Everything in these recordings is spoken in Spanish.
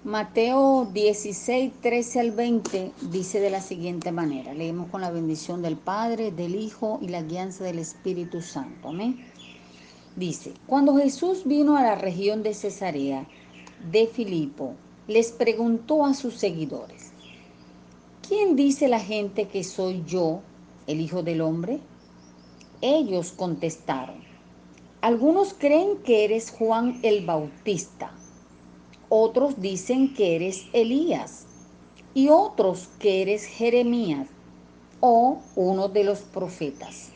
Mateo 16, 13 al 20 dice de la siguiente manera. Leemos con la bendición del Padre, del Hijo y la guianza del Espíritu Santo. Amén. Dice, cuando Jesús vino a la región de Cesarea de Filipo, les preguntó a sus seguidores, ¿quién dice la gente que soy yo, el Hijo del Hombre? Ellos contestaron, algunos creen que eres Juan el Bautista, otros dicen que eres Elías y otros que eres Jeremías o uno de los profetas.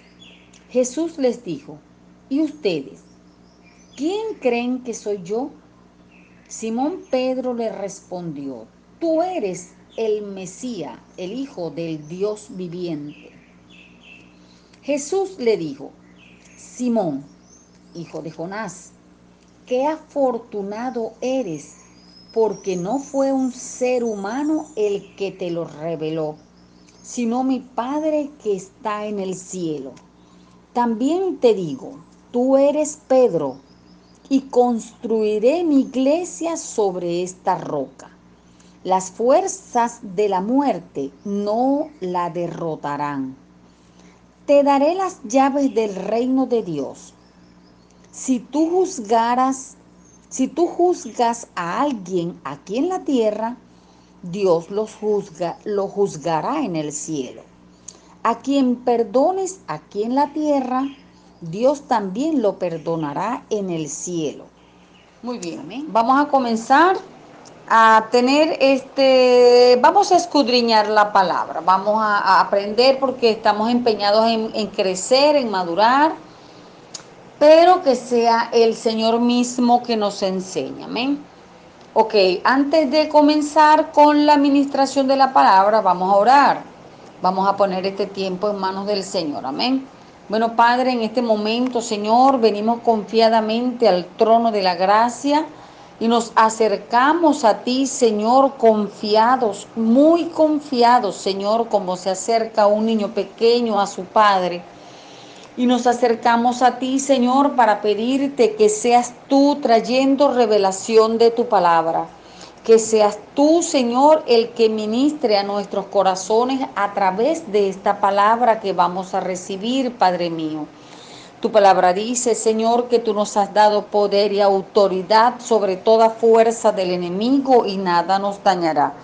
Jesús les dijo, ¿y ustedes? ¿Quién creen que soy yo? Simón Pedro le respondió, tú eres el Mesías, el Hijo del Dios viviente. Jesús le dijo, Simón, hijo de Jonás, qué afortunado eres, porque no fue un ser humano el que te lo reveló, sino mi Padre que está en el cielo. También te digo, tú eres Pedro, y construiré mi iglesia sobre esta roca. Las fuerzas de la muerte no la derrotarán. Te daré las llaves del reino de Dios. Si tú juzgaras, si tú juzgas a alguien aquí en la tierra, Dios lo juzgará en el cielo. A quien perdones aquí en la tierra, Dios también lo perdonará en el cielo. Muy bien, amén. Vamos a comenzar a tener vamos a escudriñar la palabra, vamos a aprender porque estamos empeñados en crecer, en madurar, pero que sea el Señor mismo que nos enseñe, amén. Ok, antes de comenzar con la administración de la palabra, vamos a orar. Vamos a poner este tiempo en manos del Señor, amén. Bueno, Padre, en este momento, Señor, venimos confiadamente al trono de la gracia y nos acercamos a ti, Señor, confiados, muy confiados, Señor, como se acerca un niño pequeño a su padre. Y nos acercamos a ti, Señor, para pedirte que seas tú trayendo revelación de tu palabra. Que seas tú, Señor, el que ministre a nuestros corazones a través de esta palabra que vamos a recibir, Padre mío. Tu palabra dice, Señor, que tú nos has dado poder y autoridad sobre toda fuerza del enemigo y nada nos dañará.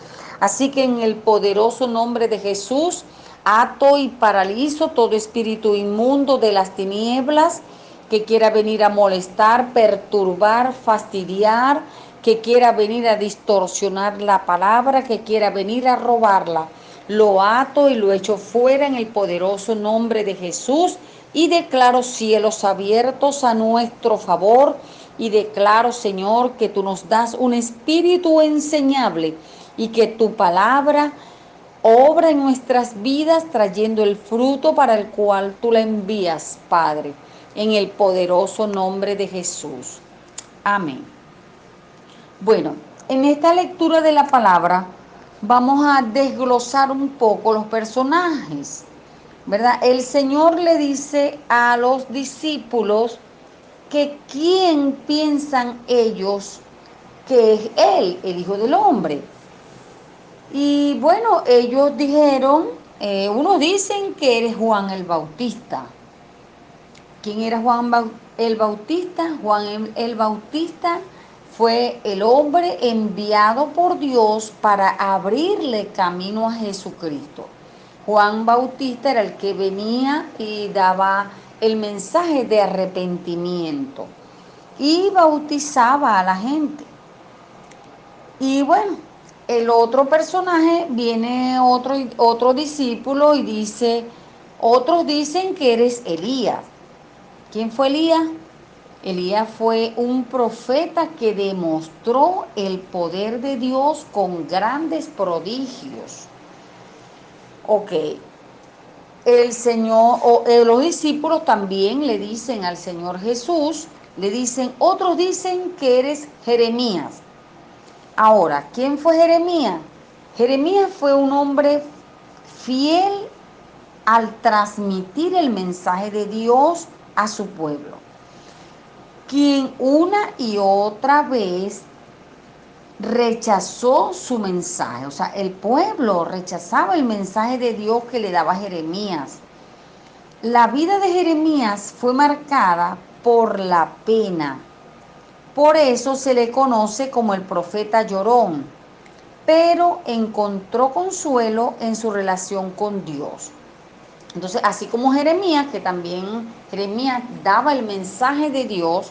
Así que en el poderoso nombre de Jesús, ato y paralizo todo espíritu inmundo de las tinieblas que quiera venir a molestar, perturbar, fastidiar, que quiera venir a distorsionar la palabra, que quiera venir a robarla. Lo ato y lo echo fuera en el poderoso nombre de Jesús y declaro cielos abiertos a nuestro favor y declaro, Señor, que tú nos das un espíritu enseñable y que tu palabra obra en nuestras vidas trayendo el fruto para el cual tú la envías, Padre, en el poderoso nombre de Jesús. Amén. Bueno, en esta lectura de la palabra vamos a desglosar un poco los personajes, ¿verdad? El Señor le dice a los discípulos que quién piensan ellos que es Él, el Hijo del Hombre. Y bueno, ellos dijeron, unos dicen que eres Juan el Bautista. ¿Quién era Juan el Bautista? Juan el Bautista fue el hombre enviado por Dios para abrirle camino a Jesucristo. Juan Bautista era el que venía y daba el mensaje de arrepentimiento y bautizaba a la gente. Y bueno, el otro personaje, viene otro discípulo y dice, otros dicen que eres Elías. ¿Quién fue Elías? Elías fue un profeta que demostró el poder de Dios con grandes prodigios. Ok, el Señor, los discípulos también le dicen al Señor Jesús, le dicen, otros dicen que eres Jeremías. Ahora, ¿quién fue Jeremías? Jeremías fue un hombre fiel al transmitir el mensaje de Dios a su pueblo, quien una y otra vez rechazó su mensaje. O sea, el pueblo rechazaba el mensaje de Dios que le daba Jeremías. La vida de Jeremías fue marcada por la pena. Por eso se le conoce como el profeta llorón, pero encontró consuelo en su relación con Dios. Entonces, así como Jeremías, que también Jeremías daba el mensaje de Dios,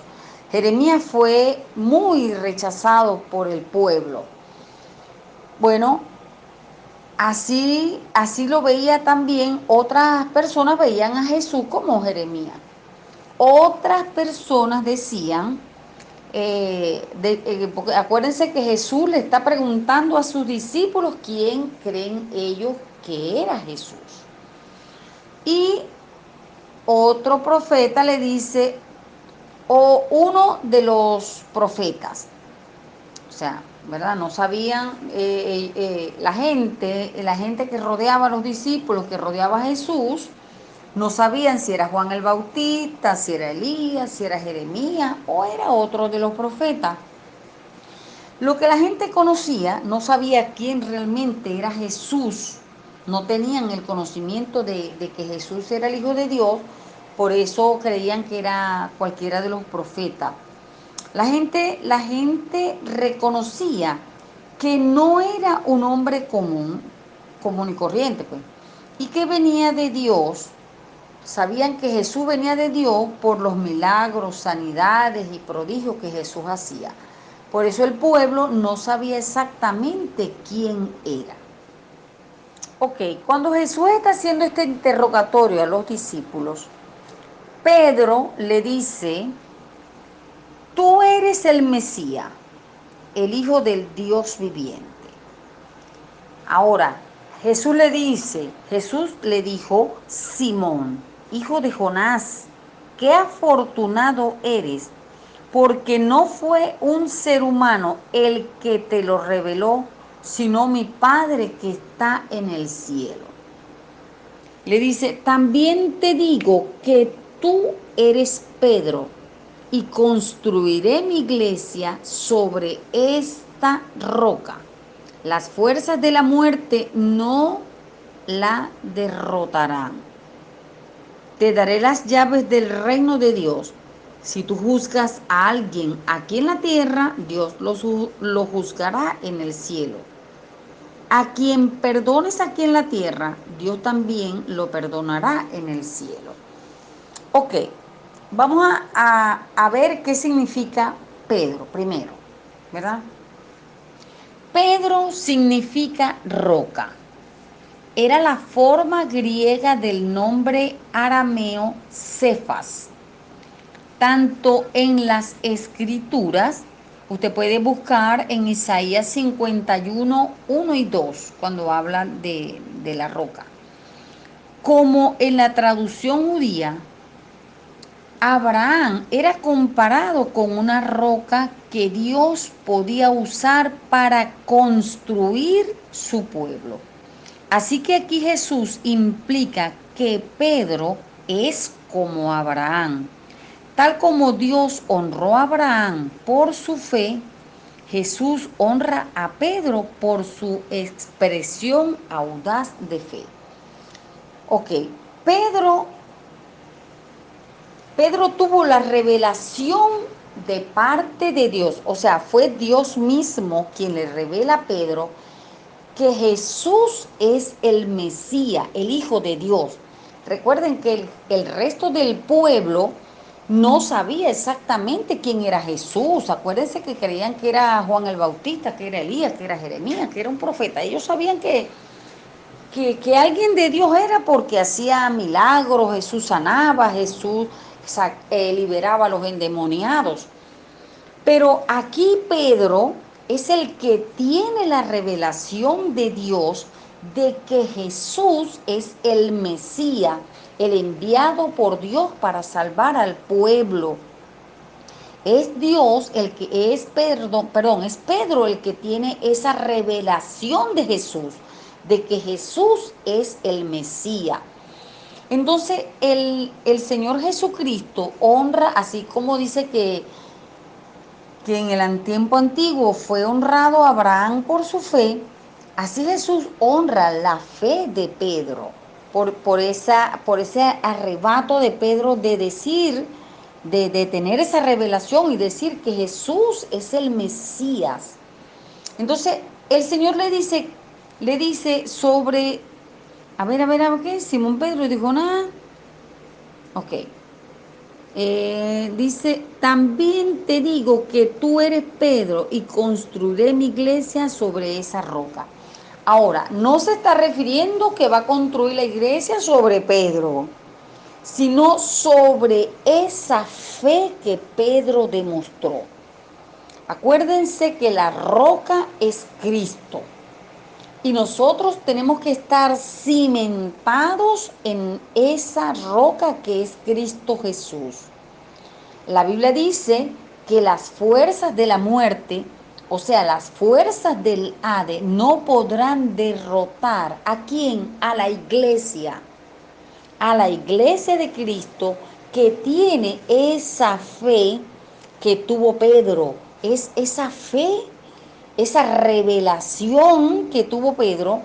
Jeremías fue muy rechazado por el pueblo. Bueno, así lo veía también, otras personas veían a Jesús como Jeremías. Otras personas decían, porque acuérdense que Jesús le está preguntando a sus discípulos quién creen ellos que era Jesús. Y otro profeta le dice, o uno de los profetas, o sea, ¿verdad? No sabían, la gente que rodeaba a los discípulos, que rodeaba a Jesús, no sabían si era Juan el Bautista, si era Elías, si era Jeremías o era otro de los profetas. Lo que la gente conocía, no sabía quién realmente era Jesús, no tenían el conocimiento de que Jesús era el Hijo de Dios, por eso creían que era cualquiera de los profetas. La gente reconocía que no era un hombre común y corriente, pues, y que venía de Dios. Sabían que Jesús venía de Dios por los milagros, sanidades y prodigios que Jesús hacía. Por eso el pueblo no sabía exactamente quién era. Ok, cuando Jesús está haciendo este interrogatorio a los discípulos, Pedro le dice, tú eres el Mesías, el Hijo del Dios viviente. Ahora, Jesús le dijo, Simón, hijo de Jonás, qué afortunado eres, porque no fue un ser humano el que te lo reveló, sino mi Padre que está en el cielo. Le dice, también te digo que tú eres Pedro, y construiré mi iglesia sobre esta roca. Las fuerzas de la muerte no la derrotarán. Te daré las llaves del reino de Dios. Si tú juzgas a alguien aquí en la tierra, Dios lo juzgará en el cielo. A quien perdones aquí en la tierra, Dios también lo perdonará en el cielo. Ok, vamos a ver qué significa Pedro primero, ¿verdad? Pedro significa roca. Era la forma griega del nombre arameo Cefas. Tanto en las escrituras, usted puede buscar en Isaías 51, 1 y 2, cuando habla de la roca, como en la traducción judía, Abraham era comparado con una roca que Dios podía usar para construir su pueblo. Así que aquí Jesús implica que Pedro es como Abraham. Tal como Dios honró a Abraham por su fe, Jesús honra a Pedro por su expresión audaz de fe. Ok, Pedro Pedro tuvo la revelación de parte de Dios, o sea, fue Dios mismo quien le revela a Pedro que Jesús es el Mesías, el Hijo de Dios. Recuerden que el resto del pueblo no sabía exactamente quién era Jesús. Acuérdense que creían que era Juan el Bautista, que era Elías, que era Jeremías, que era un profeta. Ellos sabían que alguien de Dios era porque hacía milagros, Jesús sanaba, Jesús liberaba a los endemoniados. Pero aquí Pedro es el que tiene la revelación de Dios de que Jesús es el Mesías, el enviado por Dios para salvar al pueblo. Es Dios el que es, es Pedro el que tiene esa revelación de Jesús, de que Jesús es el Mesías. Entonces el Señor Jesucristo honra, así como dice que que en el tiempo antiguo fue honrado Abraham por su fe, así Jesús honra la fe de Pedro, por ese arrebato de Pedro de decir, de tener esa revelación y decir que Jesús es el Mesías. Entonces, el Señor le dice sobre, ¿qué? Simón Pedro dijo, nada, ok. Dice, también te digo que tú eres Pedro y construiré mi iglesia sobre esa roca. Ahora, no se está refiriendo que va a construir la iglesia sobre Pedro, sino sobre esa fe que Pedro demostró. Acuérdense que la roca es Cristo y nosotros tenemos que estar cimentados en esa roca que es Cristo Jesús. La Biblia dice que las fuerzas de la muerte, o sea, las fuerzas del Hades, no podrán derrotar ¿a quién? A la iglesia de Cristo que tiene esa fe que tuvo Pedro. Es esa fe, esa revelación que tuvo Pedro.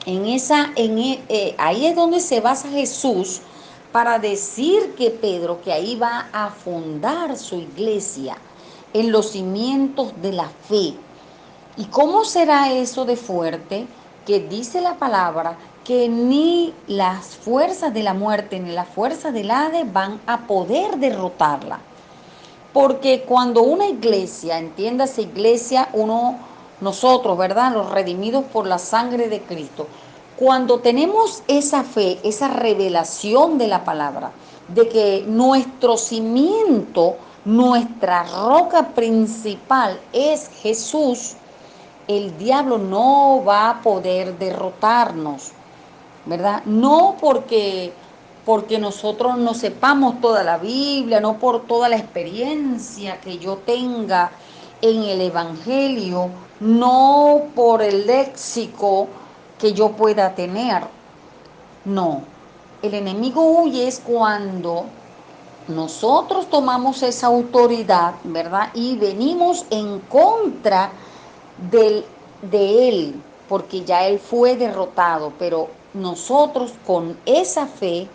Ahí es donde se basa Jesús para decir que Pedro, que ahí va a fundar su iglesia en los cimientos de la fe. ¿Y cómo será eso de fuerte? Que dice la palabra que ni las fuerzas de la muerte ni las fuerzas del Hades van a poder derrotarla. Porque cuando una iglesia, entiéndase iglesia, nosotros, ¿verdad? Los redimidos por la sangre de Cristo, cuando tenemos esa fe, esa revelación de la palabra, de que nuestro cimiento, nuestra roca principal es Jesús, el diablo no va a poder derrotarnos, ¿verdad? No porque nosotros no sepamos toda la Biblia, no por toda la experiencia que yo tenga en el Evangelio, no por el léxico que yo pueda tener. No, el enemigo huye es cuando nosotros tomamos esa autoridad, ¿verdad? Y venimos en contra de él, porque ya él fue derrotado, pero nosotros con esa fe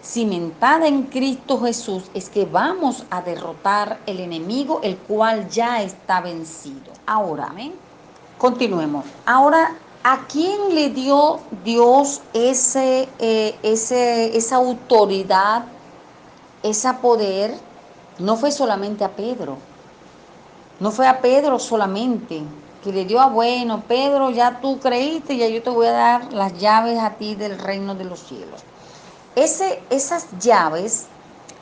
cimentada en Cristo Jesús es que vamos a derrotar el enemigo, el cual ya está vencido. Ahora, amén. Continuemos. Ahora, ¿a quién le dio Dios esa autoridad, ese poder? No fue solamente a Pedro. No fue a Pedro solamente que le dio a, bueno, Pedro, ya tú creíste, ya yo te voy a dar las llaves a ti del reino de los cielos. Esas llaves,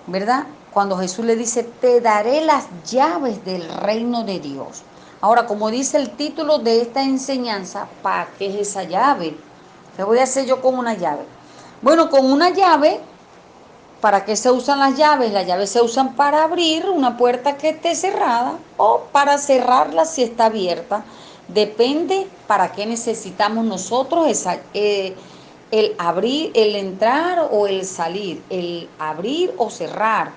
¿verdad? Cuando Jesús le dice, te daré las llaves del reino de Dios. Ahora, como dice el título de esta enseñanza, ¿para qué es esa llave? ¿Qué voy a hacer yo con una llave? Bueno, con una llave, ¿para qué se usan las llaves? Las llaves se usan para abrir una puerta que esté cerrada o para cerrarla si está abierta. Depende para qué necesitamos nosotros el abrir, el entrar o el salir, el abrir o cerrar,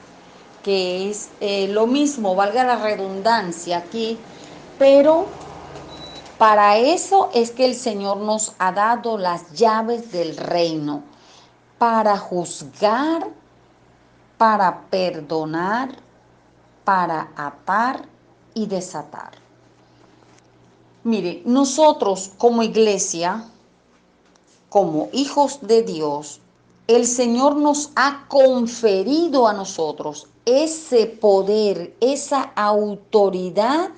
que es lo mismo, valga la redundancia aquí, pero para eso es que el Señor nos ha dado las llaves del reino, para juzgar, para perdonar, para atar y desatar. Mire, nosotros como iglesia, como hijos de Dios, el Señor nos ha conferido a nosotros ese poder, esa autoridad,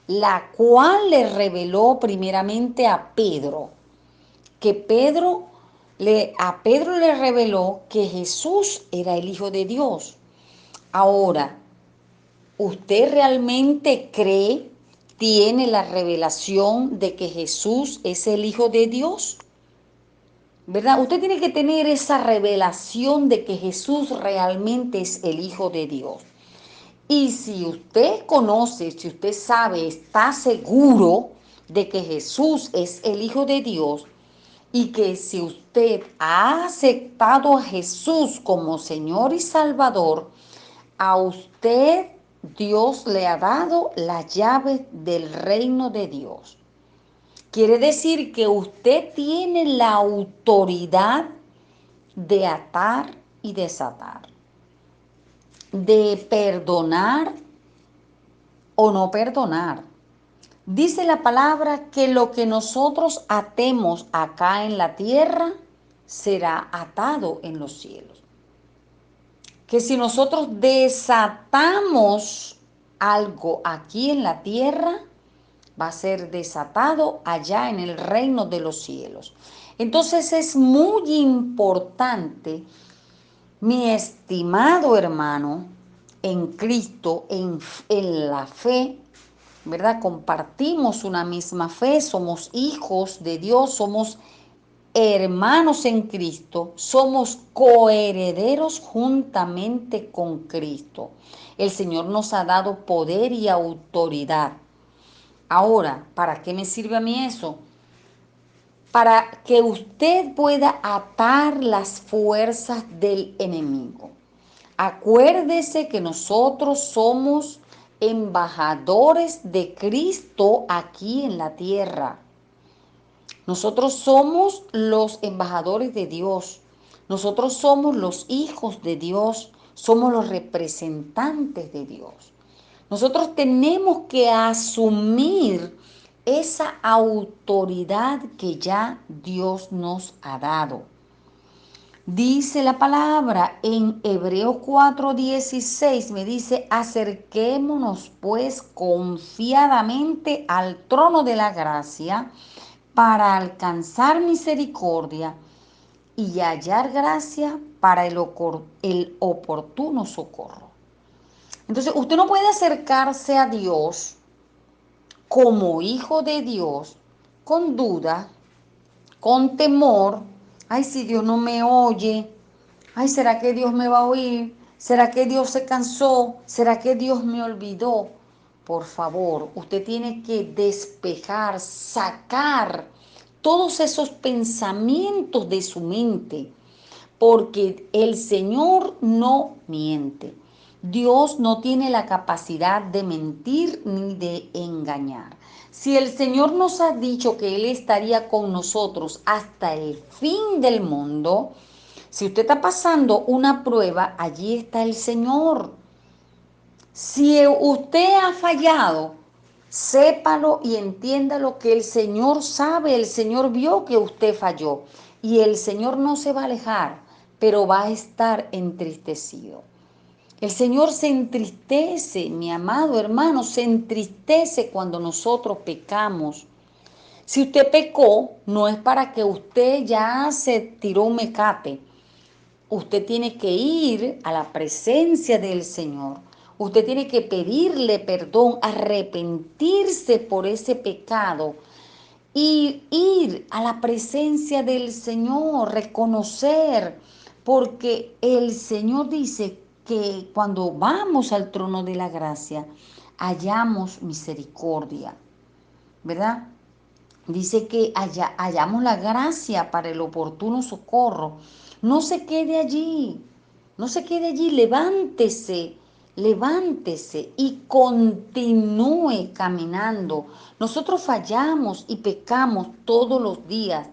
la cual le reveló primeramente a Pedro, que a Pedro le reveló que Jesús era el Hijo de Dios. Ahora, ¿usted realmente cree, tiene la revelación de que Jesús es el Hijo de Dios? ¿Verdad? Usted tiene que tener esa revelación de que Jesús realmente es el Hijo de Dios. Y si usted conoce, si usted sabe, está seguro de que Jesús es el Hijo de Dios y que si usted ha aceptado a Jesús como Señor y Salvador, a usted Dios le ha dado las llaves del reino de Dios. Quiere decir que usted tiene la autoridad de atar y desatar, de perdonar o no perdonar. Dice la palabra que lo que nosotros atemos acá en la tierra será atado en los cielos. Que si nosotros desatamos algo aquí en la tierra, va a ser desatado allá en el reino de los cielos. Entonces es muy importante, mi estimado hermano, en Cristo, en la fe, ¿verdad? Compartimos una misma fe, somos hijos de Dios, somos hermanos en Cristo, somos coherederos juntamente con Cristo. El Señor nos ha dado poder y autoridad. Ahora, ¿para qué me sirve a mí eso? Para que usted pueda atar las fuerzas del enemigo. Acuérdese que nosotros somos embajadores de Cristo aquí en la tierra. Nosotros somos los embajadores de Dios. Nosotros somos los hijos de Dios. Somos los representantes de Dios. Nosotros tenemos que asumir esa autoridad que ya Dios nos ha dado. Dice la palabra en Hebreos 4:16, me dice, acerquémonos pues confiadamente al trono de la gracia para alcanzar misericordia y hallar gracia para el oportuno socorro. Entonces, usted no puede acercarse a Dios como hijo de Dios con duda, con temor. Ay, si Dios no me oye. Ay, ¿será que Dios me va a oír? ¿Será que Dios se cansó? ¿Será que Dios me olvidó? Por favor, usted tiene que despejar, sacar todos esos pensamientos de su mente, porque el Señor no miente. Dios no tiene la capacidad de mentir ni de engañar. Si el Señor nos ha dicho que Él estaría con nosotros hasta el fin del mundo, si usted está pasando una prueba, allí está el Señor. Si usted ha fallado, sépalo y entiéndalo que el Señor sabe, el Señor vio que usted falló y el Señor no se va a alejar, pero va a estar entristecido. El Señor se entristece, mi amado hermano, se entristece cuando nosotros pecamos. Si usted pecó, no es para que usted ya se tiró un mecate. Usted tiene que ir a la presencia del Señor. Usted tiene que pedirle perdón, arrepentirse por ese pecado y ir a la presencia del Señor, reconocer, porque el Señor dice que cuando vamos al trono de la gracia, hallamos misericordia, ¿verdad? Dice que hallamos la gracia para el oportuno socorro. No se quede allí, no se quede allí, levántese, levántese y continúe caminando. Nosotros fallamos y pecamos todos los días.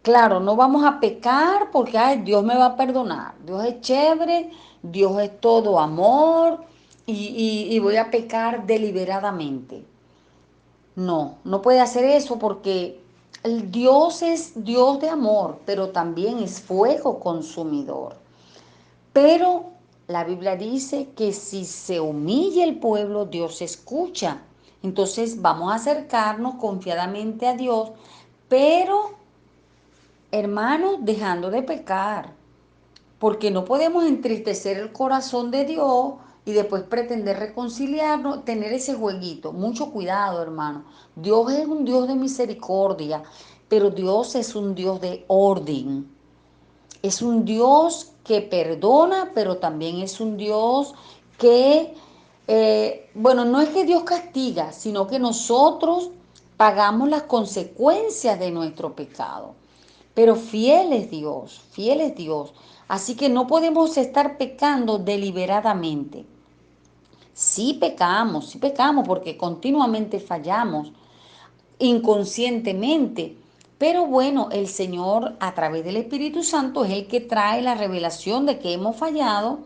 Claro, no vamos a pecar porque ay, Dios me va a perdonar. Dios es chévere, Dios es todo amor y voy a pecar deliberadamente. No, no puede hacer eso porque el Dios es Dios de amor, pero también es fuego consumidor. Pero la Biblia dice que si se humilla el pueblo, Dios escucha. Entonces vamos a acercarnos confiadamente a Dios, pero hermanos, dejando de pecar, porque no podemos entristecer el corazón de Dios y después pretender reconciliarnos, tener ese jueguito. Mucho cuidado, hermano. Dios es un Dios de misericordia, pero Dios es un Dios de orden. Es un Dios que perdona, pero también es un Dios que, bueno, no es que Dios castiga, sino que nosotros pagamos las consecuencias de nuestro pecado. Pero fiel es Dios, fiel es Dios. Así que no podemos estar pecando deliberadamente. sí pecamos porque continuamente fallamos inconscientemente. Pero bueno, el Señor a través del Espíritu Santo es el que trae la revelación de que hemos fallado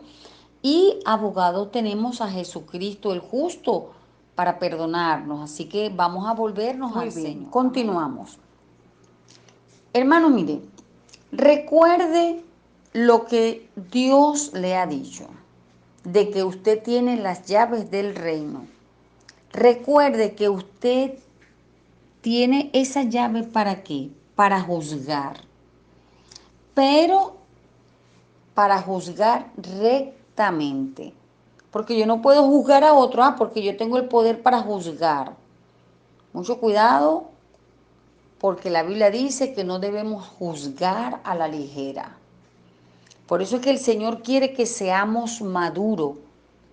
y abogado tenemos a Jesucristo el justo para perdonarnos. Así que vamos a volvernos muy al bien, Señor. Continuamos. Hermano, mire, recuerde lo que Dios le ha dicho, de que usted tiene las llaves del reino. Recuerde que usted tiene esa llave ¿para qué? Para juzgar, pero para juzgar rectamente. Porque yo no puedo juzgar a otro, porque yo tengo el poder para juzgar. Mucho cuidado, porque la Biblia dice que no debemos juzgar a la ligera. Por eso es que el Señor quiere que seamos maduros.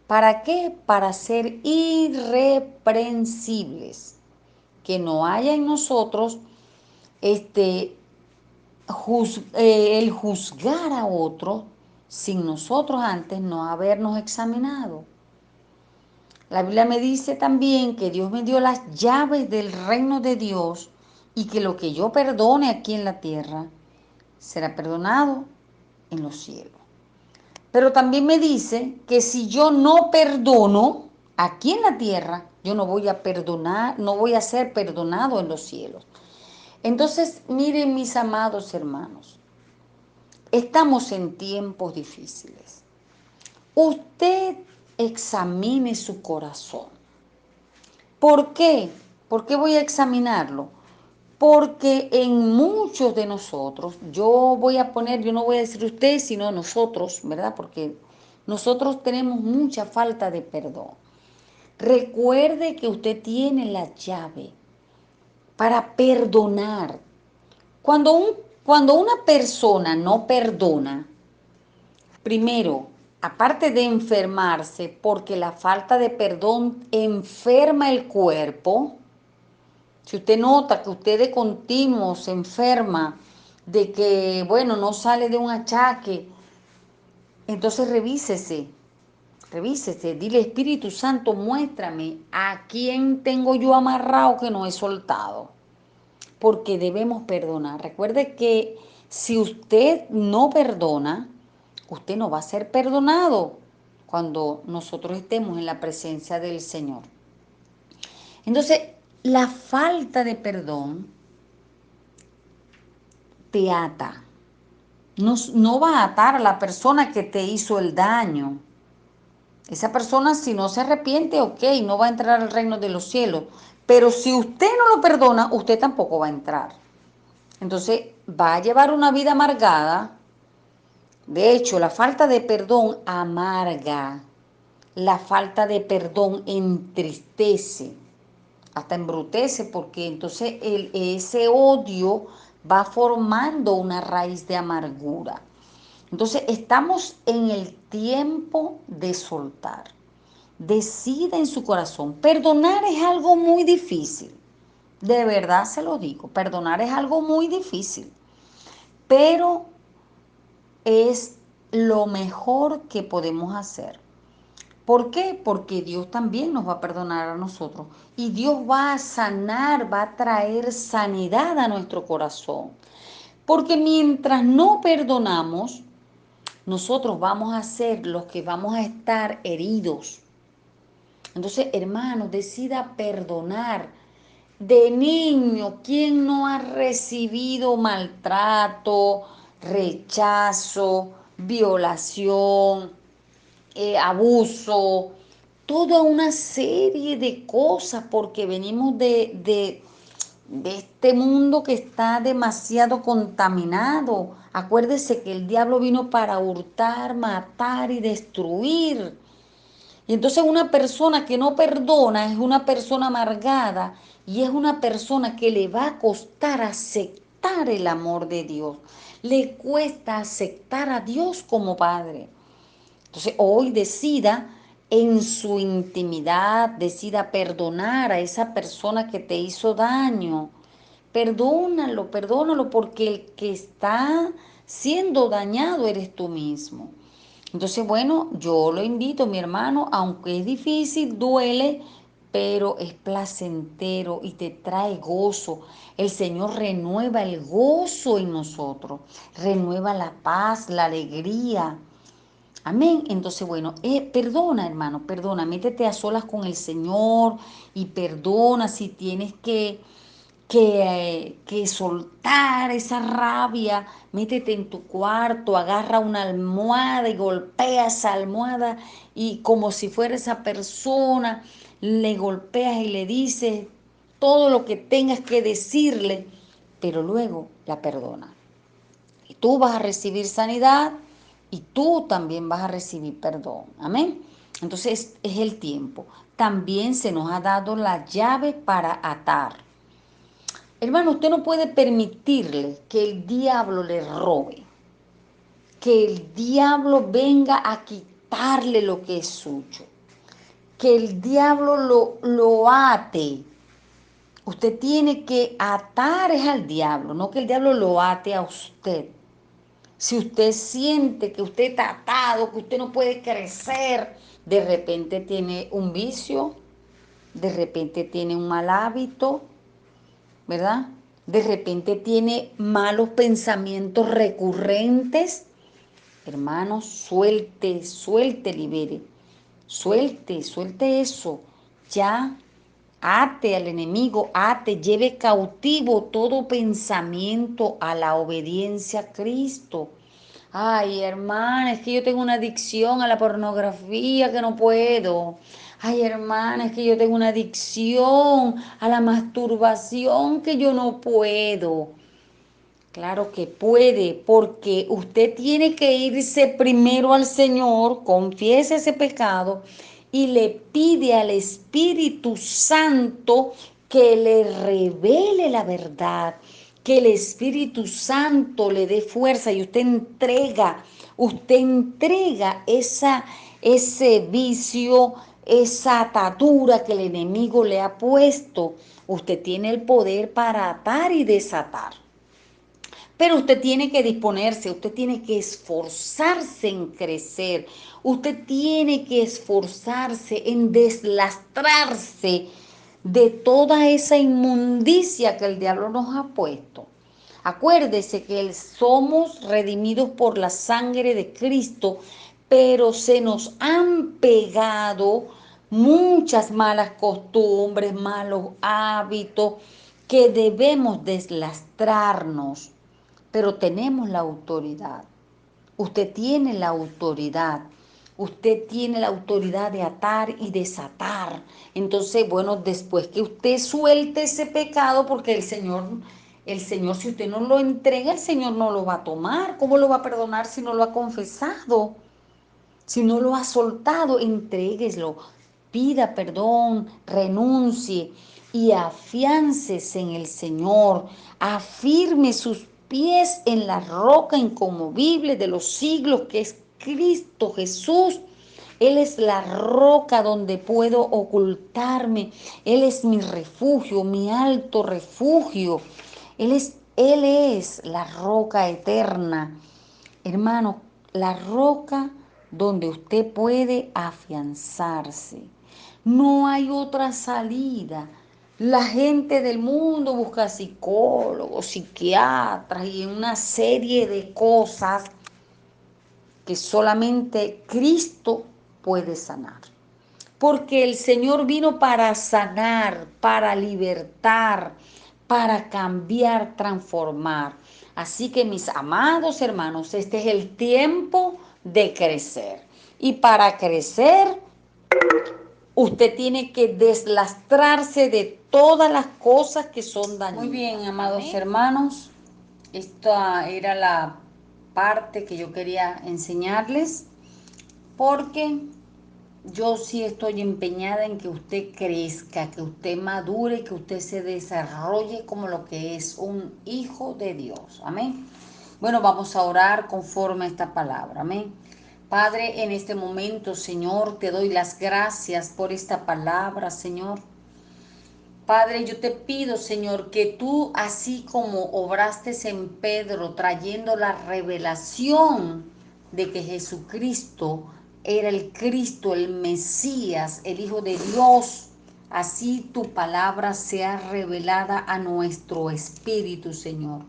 ¿Para qué? Para ser irreprensibles. Que no haya en nosotros el juzgar a otro sin nosotros antes no habernos examinado. La Biblia me dice también que Dios me dio las llaves del reino de Dios y que lo que yo perdone aquí en la tierra será perdonado en los cielos. Pero también me dice que si yo no perdono aquí en la tierra, yo no voy a perdonar, no voy a ser perdonado en los cielos. Entonces, miren mis amados hermanos, estamos en tiempos difíciles. Usted examine su corazón. ¿Por qué? ¿Por qué voy a examinarlo? Porque en muchos de nosotros, yo no voy a decir usted, sino nosotros, ¿verdad? Porque nosotros tenemos mucha falta de perdón. Recuerde que usted tiene la llave para perdonar. Cuando una persona no perdona, primero, aparte de enfermarse, porque la falta de perdón enferma el cuerpo. Si usted nota que usted de continuo se enferma, de que, bueno, no sale de un achaque, entonces revísese, dile Espíritu Santo, muéstrame a quién tengo yo amarrado que no he soltado, porque debemos perdonar. Recuerde que si usted no perdona, usted no va a ser perdonado cuando nosotros estemos en la presencia del Señor. Entonces, la falta de perdón te ata. No va a atar a la persona que te hizo el daño. Esa persona, si no se arrepiente, ok, no va a entrar al reino de los cielos. Pero si usted no lo perdona, usted tampoco va a entrar. Entonces, va a llevar una vida amargada. De hecho, la falta de perdón amarga. La falta de perdón entristece, hasta embrutece, porque entonces ese odio va formando una raíz de amargura. Entonces estamos en el tiempo de soltar. Decida en su corazón. Perdonar es algo muy difícil. De verdad se lo digo. Perdonar es algo muy difícil. Pero es lo mejor que podemos hacer. ¿Por qué? Porque Dios también nos va a perdonar a nosotros. Y Dios va a sanar, va a traer sanidad a nuestro corazón. Porque mientras no perdonamos, nosotros vamos a ser los que vamos a estar heridos. Entonces, hermanos, decida perdonar. De niño, ¿quién no ha recibido maltrato, rechazo, violación, abuso, toda una serie de cosas, porque venimos de este mundo que está demasiado contaminado? Acuérdese que el diablo vino para hurtar, matar y destruir. Y entonces una persona que no perdona es una persona amargada y es una persona que le va a costar aceptar el amor de Dios. Le cuesta aceptar a Dios como Padre. Entonces hoy decida en su intimidad, decida perdonar a esa persona que te hizo daño. Perdónalo, porque el que está siendo dañado eres tú mismo. Entonces, bueno, yo lo invito, mi hermano, aunque es difícil, duele, pero es placentero y te trae gozo. El Señor renueva el gozo en nosotros, renueva la paz, la alegría. Amén. Entonces, bueno, perdona, hermano, perdona, métete a solas con el Señor y perdona si tienes que soltar esa rabia. Métete en tu cuarto, agarra una almohada y golpea esa almohada y como si fuera esa persona, le golpeas y le dices todo lo que tengas que decirle, pero luego la perdona. Y tú vas a recibir sanidad y tú también vas a recibir perdón. Amén. Entonces es el tiempo. También se nos ha dado la llave para atar. Hermano, usted no puede permitirle que el diablo le robe, que el diablo venga a quitarle lo que es suyo, que el diablo lo ate. Usted tiene que atar es al diablo, no que el diablo lo ate a usted. Si usted siente que usted está atado, que usted no puede crecer, de repente tiene un vicio, de repente tiene un mal hábito, ¿verdad? De repente tiene malos pensamientos recurrentes. Hermano, suelte, suelte, libere. Suelte, suelte eso. Ya, ate al enemigo, ate, lleve cautivo todo pensamiento a la obediencia a Cristo. Ay, hermana, es que yo tengo una adicción a la pornografía que no puedo. Ay, hermana, es que yo tengo una adicción a la masturbación que yo no puedo. Claro que puede, porque usted tiene que irse primero al Señor, confiese ese pecado y le pide al Espíritu Santo que le revele la verdad, que el Espíritu Santo le dé fuerza y usted entrega ese vicio, esa atadura que el enemigo le ha puesto. Usted tiene el poder para atar y desatar. Pero usted tiene que disponerse, usted tiene que esforzarse en crecer, usted tiene que esforzarse en deslastrarse de toda esa inmundicia que el diablo nos ha puesto. Acuérdese que somos redimidos por la sangre de Cristo, pero se nos han pegado muchas malas costumbres, malos hábitos que debemos deslastrarnos, pero tenemos la autoridad. Usted tiene la autoridad. Usted tiene la autoridad de atar y desatar. Entonces, bueno, después que usted suelte ese pecado, porque el Señor, si usted no lo entrega, el Señor no lo va a tomar. ¿Cómo lo va a perdonar si no lo ha confesado? Si no lo ha soltado, entrégueslo. Pida perdón, renuncie y afiáncese en el Señor. Afirme sus pies en la roca inconmovible de los siglos que es Cristo Jesús. Él es la roca donde puedo ocultarme. Él es mi refugio, mi alto refugio. Él es la roca eterna. Hermano, la roca donde usted puede afianzarse. No hay otra salida. La gente del mundo busca psicólogos, psiquiatras y una serie de cosas que solamente Cristo puede sanar. Porque el Señor vino para sanar, para libertar, para cambiar, transformar. Así que mis amados hermanos, este es el tiempo de crecer. Y para crecer, usted tiene que deslastrarse de todas las cosas que son dañinas. Muy bien, amados Amén. Hermanos, esta era la parte que yo quería enseñarles, porque yo sí estoy empeñada en que usted crezca, que usted madure, que usted se desarrolle como lo que es un hijo de Dios. Amén. Bueno, vamos a orar conforme a esta palabra. Amén. Padre, en este momento, Señor, te doy las gracias por esta palabra, Señor. Padre, yo te pido, Señor, que tú, así como obraste en Pedro, trayendo la revelación de que Jesucristo era el Cristo, el Mesías, el Hijo de Dios. Así tu palabra sea revelada a nuestro espíritu, Señor.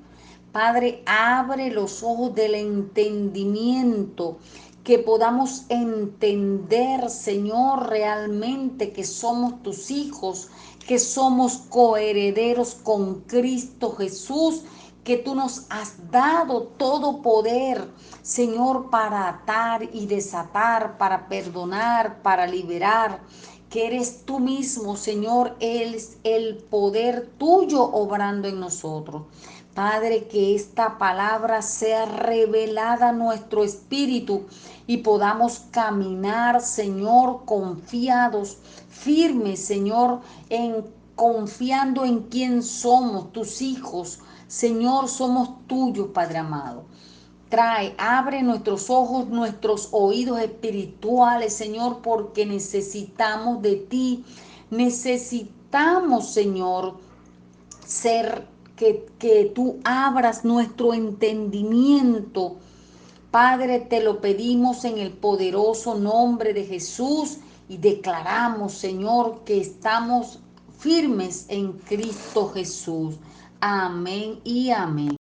Padre, abre los ojos del entendimiento, que podamos entender, Señor, realmente que somos tus hijos, que somos coherederos con Cristo Jesús, que tú nos has dado todo poder, Señor, para atar y desatar, para perdonar, para liberar, que eres tú mismo, Señor, es el poder tuyo obrando en nosotros. Padre, que esta palabra sea revelada a nuestro espíritu y podamos caminar, Señor, confiados, firmes, Señor, confiando en quién somos, tus hijos. Señor, somos tuyos, Padre amado. Abre nuestros ojos, nuestros oídos espirituales, Señor, porque necesitamos de ti. Necesitamos, Señor, ser que tú abras nuestro entendimiento. Padre, te lo pedimos en el poderoso nombre de Jesús y declaramos, Señor, que estamos firmes en Cristo Jesús. Amén y amén.